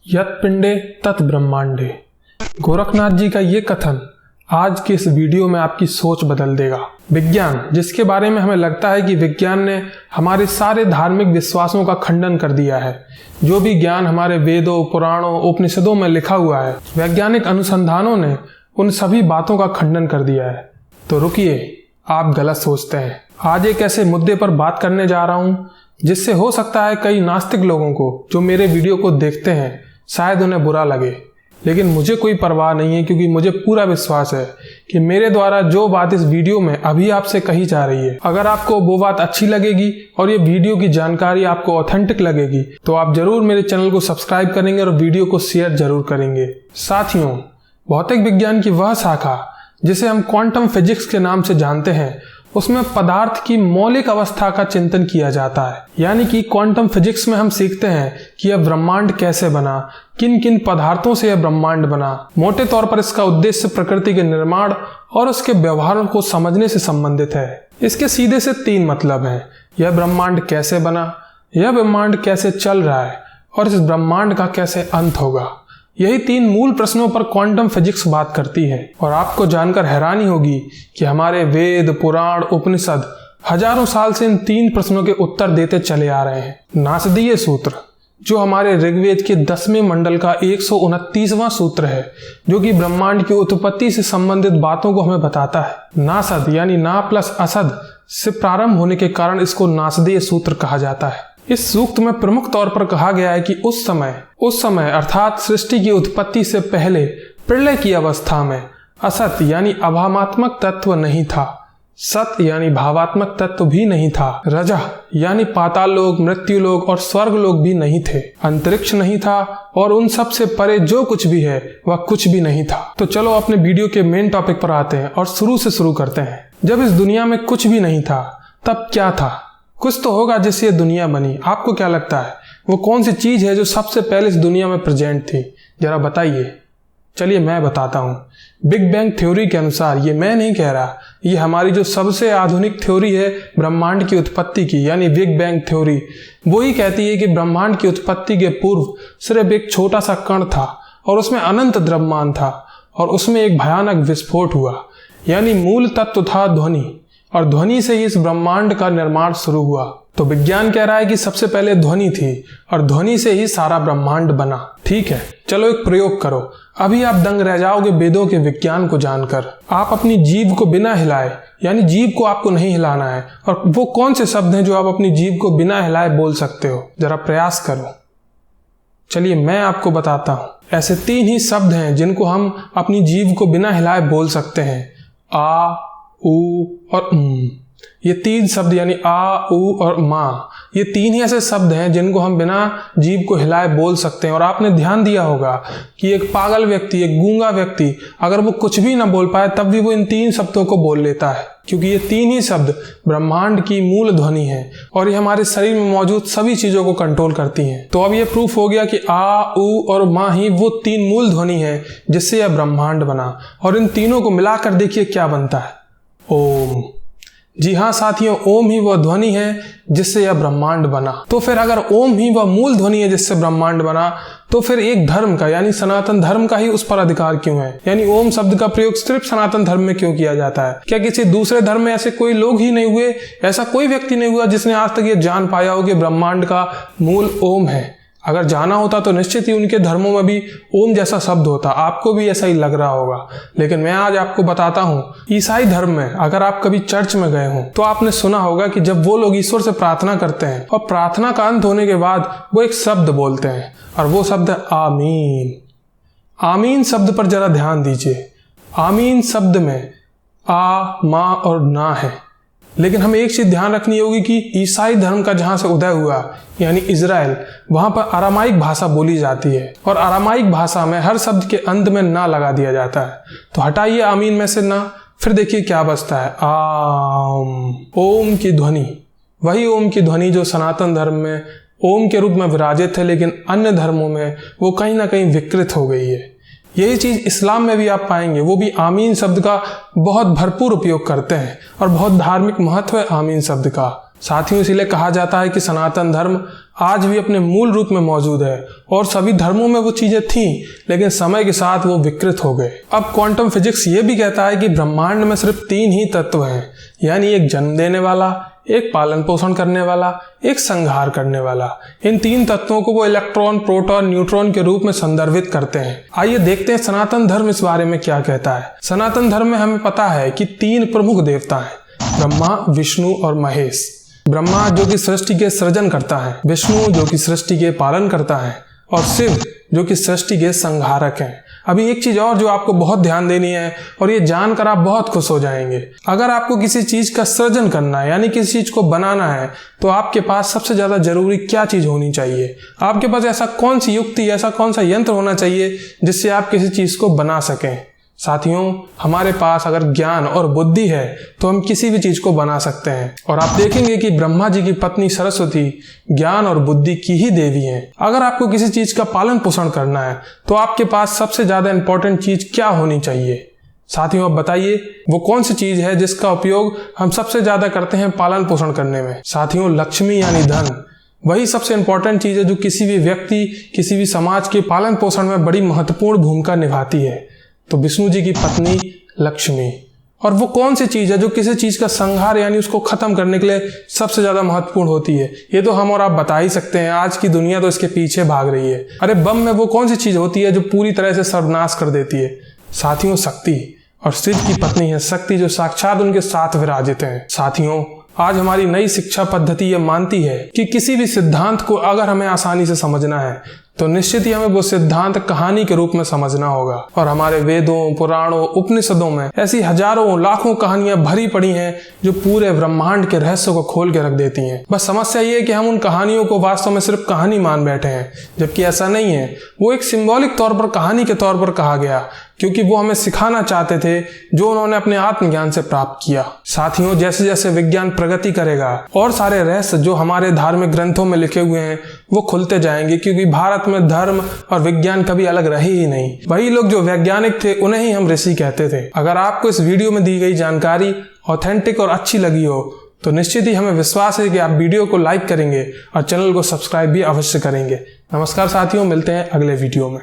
यत् पिंडे तत् ब्रह्मांडे। गोरखनाथ जी का ये कथन आज के इस वीडियो में आपकी सोच बदल देगा। विज्ञान, जिसके बारे में हमें लगता है कि विज्ञान ने हमारे सारे धार्मिक विश्वासों का खंडन कर दिया है। जो भी ज्ञान हमारे वेदों, पुराणों, उपनिषदों में लिखा हुआ है, वैज्ञानिक अनुसंधानों ने उन सभी बातों का खंडन कर दिया है। तो रुकिए, आप गलत सोचते हैं। आज एक ऐसे मुद्दे पर बात करने जा रहा हूँ जिससे हो सकता है कई नास्तिक लोगों को जो मेरे वीडियो को देखते हैं शायद उन्हें बुरा लगे, लेकिन मुझे कोई परवाह नहीं है, क्योंकि मुझे पूरा विश्वास है कि मेरे द्वारा जो बात इस वीडियो में अभी आपसे कही जा रही है, अगर आपको वो बात अच्छी लगेगी और ये वीडियो की जानकारी आपको ऑथेंटिक लगेगी तो आप जरूर मेरे चैनल को सब्सक्राइब करेंगे और वीडियो को शेयर जरूर करेंगे। साथियों, भौतिक विज्ञान की वह शाखा जिसे हम क्वांटम फिजिक्स के नाम से जानते हैं, उसमें पदार्थ की मौलिक अवस्था का चिंतन किया जाता है। यानी कि क्वांटम फिजिक्स में हम सीखते हैं कि यह ब्रह्मांड कैसे बना, किन किन पदार्थों से यह ब्रह्मांड बना। मोटे तौर पर इसका उद्देश्य प्रकृति के निर्माण और उसके व्यवहारों को समझने से संबंधित है। इसके सीधे से तीन मतलब हैं। यह ब्रह्मांड कैसे बना, यह ब्रह्मांड कैसे चल रहा है और इस ब्रह्मांड का कैसे अंत होगा। यही तीन मूल प्रश्नों पर क्वांटम फिजिक्स बात करती है। और आपको जानकर हैरानी होगी कि हमारे वेद, पुराण, उपनिषद हजारों साल से इन तीन प्रश्नों के उत्तर देते चले आ रहे हैं। नासदीय सूत्र, जो हमारे ऋग्वेद के 10वें मंडल का 129वां सूत्र है, जो कि ब्रह्मांड की उत्पत्ति से संबंधित बातों को हमें बताता है। नासद यानी ना प्लस असद से प्रारंभ होने के कारण इसको नासदीय सूत्र कहा जाता है। इस सूक्त में प्रमुख तौर पर कहा गया है कि उस समय अर्थात सृष्टि की उत्पत्ति से पहले प्रलय की अवस्था में असत यानी अभावात्मक तत्व नहीं था, सत यानी भावात्मक तत्व भी नहीं था, रजः यानी पाताल लोक, मृत्यु लोक और स्वर्ग लोक भी नहीं थे, अंतरिक्ष नहीं था और उन सब से परे जो कुछ भी है वह कुछ भी नहीं था। तो चलो अपने वीडियो के मेन टॉपिक पर आते हैं और शुरू करते हैं। जब इस दुनिया में कुछ भी नहीं था तब क्या था? कुछ तो होगा जिससे ये दुनिया बनी। आपको क्या लगता है वो कौन सी चीज है जो सबसे पहले इस दुनिया में प्रेजेंट थी? जरा बताइए। चलिए मैं बताता हूँ। बिग बैंग थ्योरी के अनुसार, ये मैं नहीं कह रहा, ये हमारी जो सबसे आधुनिक थ्योरी है ब्रह्मांड की उत्पत्ति की, यानी बिग बैंग थ्योरी, वो ही कहती है कि ब्रह्मांड की उत्पत्ति के पूर्व सिर्फ एक छोटा सा कण था और उसमें अनंत द्रव्यमान था और उसमें एक भयानक विस्फोट हुआ। यानी मूल तत्व था ध्वनि, और ध्वनि से ही इस ब्रह्मांड का निर्माण शुरू हुआ। तो विज्ञान कह रहा है कि सबसे पहले ध्वनि थी और ध्वनि से ही सारा ब्रह्मांड बना। ठीक है, चलो एक प्रयोग करो। अभी आप दंग रह जाओगे वेदों के विज्ञान को जानकर। आप अपनी जीभ को बिना हिलाए, यानी जीभ को आपको नहीं हिलाना है, और वो कौन से शब्द हैं जो आप अपनी जीभ को बिना हिलाए बोल सकते हो? जरा प्रयास करो। चलिए मैं आपको बताता हूं। ऐसे तीन ही शब्द हैं जिनको हम अपनी जीभ को बिना हिलाए बोल सकते हैं। आ, ऊ और ये तीन शब्द, यानी आ, ऊ और माँ, ये तीन ही ऐसे शब्द हैं जिनको हम बिना जीभ को हिलाए बोल सकते हैं। और आपने ध्यान दिया होगा कि एक पागल व्यक्ति, एक गूंगा व्यक्ति, अगर वो कुछ भी ना बोल पाए तब भी वो इन तीन शब्दों को बोल लेता है, क्योंकि ये तीन ही शब्द ब्रह्मांड की मूल ध्वनि है और ये हमारे शरीर में मौजूद सभी चीजों को कंट्रोल करती हैं। तो अब ये प्रूफ हो गया कि आ, ऊ और माँ ही वो तीन मूल ध्वनि है जिससे यह ब्रह्मांड बना। और इन तीनों को मिलाकर देखिए क्या बनता है, ओम। जी हाँ साथियों, ओम ही वह ध्वनि है जिससे यह ब्रह्मांड बना। तो फिर अगर ओम ही वह मूल ध्वनि है जिससे ब्रह्मांड बना, तो फिर एक धर्म का, यानी सनातन धर्म का ही उस पर अधिकार क्यों है? यानी ओम शब्द का प्रयोग सिर्फ सनातन धर्म में क्यों किया जाता है? क्या किसी दूसरे धर्म में ऐसे कोई लोग ही नहीं हुए, ऐसा कोई व्यक्ति नहीं हुआ जिसने आज तक ये जान पाया हो कि ब्रह्मांड का मूल ओम है? अगर जाना होता तो निश्चित ही उनके धर्मों में भी ओम जैसा शब्द होता, आपको भी ऐसा ही लग रहा होगा। लेकिन मैं आज आपको बताता हूँ, ईसाई धर्म में अगर आप कभी चर्च में गए हो तो आपने सुना होगा कि जब वो लोग ईश्वर से प्रार्थना करते हैं और प्रार्थना का अंत होने के बाद वो एक शब्द बोलते हैं, और वो शब्द है आमीन। आमीन शब्द पर जरा ध्यान दीजिए। आमीन शब्द में आ, माँ और ना है। लेकिन हमें एक चीज ध्यान रखनी होगी कि ईसाई धर्म का जहां से उदय हुआ, यानी इजराइल, वहां पर अरामाइक भाषा बोली जाती है और अरामाइक भाषा में हर शब्द के अंत में ना लगा दिया जाता है। तो हटाइए आमीन में से ना, फिर देखिए क्या बचता है, आम। ओम की ध्वनि, वही ओम की ध्वनि जो सनातन धर्म में ओम के रूप में विराजित है, लेकिन अन्य धर्मों में वो कहीं ना कहीं विकृत हो गई है। यही चीज इस्लाम में भी आप पाएंगे, वो भी आमीन शब्द का बहुत भरपूर उपयोग करते हैं और बहुत धार्मिक महत्व है आमीन शब्द का। साथियों, इसीलिए कहा जाता है कि सनातन धर्म आज भी अपने मूल रूप में मौजूद है और सभी धर्मों में वो चीजें थीं, लेकिन समय के साथ वो विकृत हो गए। अब क्वांटम फिजिक्स ये भी कहता है कि ब्रह्मांड में सिर्फ 3 ही तत्व हैं, यानी एक जन्म देने वाला, एक पालन पोषण करने वाला, एक संहार करने वाला। इन 3 तत्वों को वो इलेक्ट्रॉन, प्रोटॉन, न्यूट्रॉन के रूप में संदर्भित करते हैं। आइए देखते हैं सनातन धर्म इस बारे में क्या कहता है। सनातन धर्म में हमें पता है कि 3 प्रमुख देवता हैं, ब्रह्मा, विष्णु और महेश। ब्रह्मा जो कि सृष्टि के सृजन करता है, विष्णु जो कि सृष्टि के पालन करता है और शिव जो कि सृष्टि के संहारक हैं। अभी एक चीज और जो आपको बहुत ध्यान देनी है और ये जानकर आप बहुत खुश हो जाएंगे। अगर आपको किसी चीज का सृजन करना है, यानी किसी चीज को बनाना है, तो आपके पास सबसे ज्यादा जरूरी क्या चीज होनी चाहिए? आपके पास ऐसा कौन सी युक्ति, ऐसा कौन सा यंत्र होना चाहिए जिससे आप किसी चीज को बना सकें? साथियों, हमारे पास अगर ज्ञान और बुद्धि है तो हम किसी भी चीज को बना सकते हैं। और आप देखेंगे कि ब्रह्मा जी की पत्नी सरस्वती ज्ञान और बुद्धि की ही देवी हैं। अगर आपको किसी चीज का पालन पोषण करना है तो आपके पास सबसे ज्यादा इंपॉर्टेंट चीज क्या होनी चाहिए? साथियों, अब बताइए वो कौन सी चीज है जिसका उपयोग हम सबसे ज्यादा करते हैं पालन पोषण करने में? साथियों, लक्ष्मी यानी धन। वही सबसे इंपॉर्टेंट चीज है जो किसी भी व्यक्ति, किसी भी समाज के पालन पोषण में बड़ी महत्वपूर्ण भूमिका निभाती है। तो विष्णु जी की पत्नी लक्ष्मी। और वो कौन सी चीज है जो किसी चीज का संहार यानी उसको खत्म करने के लिए सबसे ज्यादा महत्वपूर्ण होती है? ये तो हम और आप बता ही सकते हैं, आज की दुनिया तो इसके पीछे भाग रही है। अरे बम में वो कौन सी चीज होती है जो पूरी तरह से सर्वनाश कर देती है? साथियों, शक्ति। और शिव की पत्नी है शक्ति, जो साक्षात उनके साथ विराजित हैं। साथियों, आज हमारी नई शिक्षा पद्धति ये मानती है कि किसी भी सिद्धांत को अगर हमें आसानी से समझना है तो निश्चित ही हमें वो सिद्धांत कहानी के रूप में समझना होगा। और हमारे वेदों, पुराणों, उपनिषदों में ऐसी हजारों लाखों कहानियां भरी पड़ी हैं जो पूरे ब्रह्मांड के रहस्य को खोल के रख देती हैं। बस समस्या ये है कि हम उन कहानियों को वास्तव में सिर्फ कहानी मान बैठे हैं, जबकि ऐसा नहीं है। वो एक सिंबॉलिक तौर पर कहानी के तौर पर कहा गया, क्योंकि वो हमें सिखाना चाहते थे जो उन्होंने अपने आत्मज्ञान से प्राप्त किया। साथियों, जैसे जैसे विज्ञान प्रगति करेगा और सारे रहस्य जो हमारे धार्मिक ग्रंथों में लिखे हुए हैं वो खुलते जाएंगे, क्योंकि भारत में धर्म और विज्ञान कभी अलग रहे ही नहीं। वही लोग जो वैज्ञानिक थे उन्हें ही हम ऋषि कहते थे। अगर आपको इस वीडियो में दी गई जानकारी ऑथेंटिक और अच्छी लगी हो तो निश्चित ही हमें विश्वास है कि आप वीडियो को लाइक करेंगे और चैनल को सब्सक्राइब भी अवश्य करेंगे। नमस्कार साथियों, मिलते हैं अगले वीडियो में।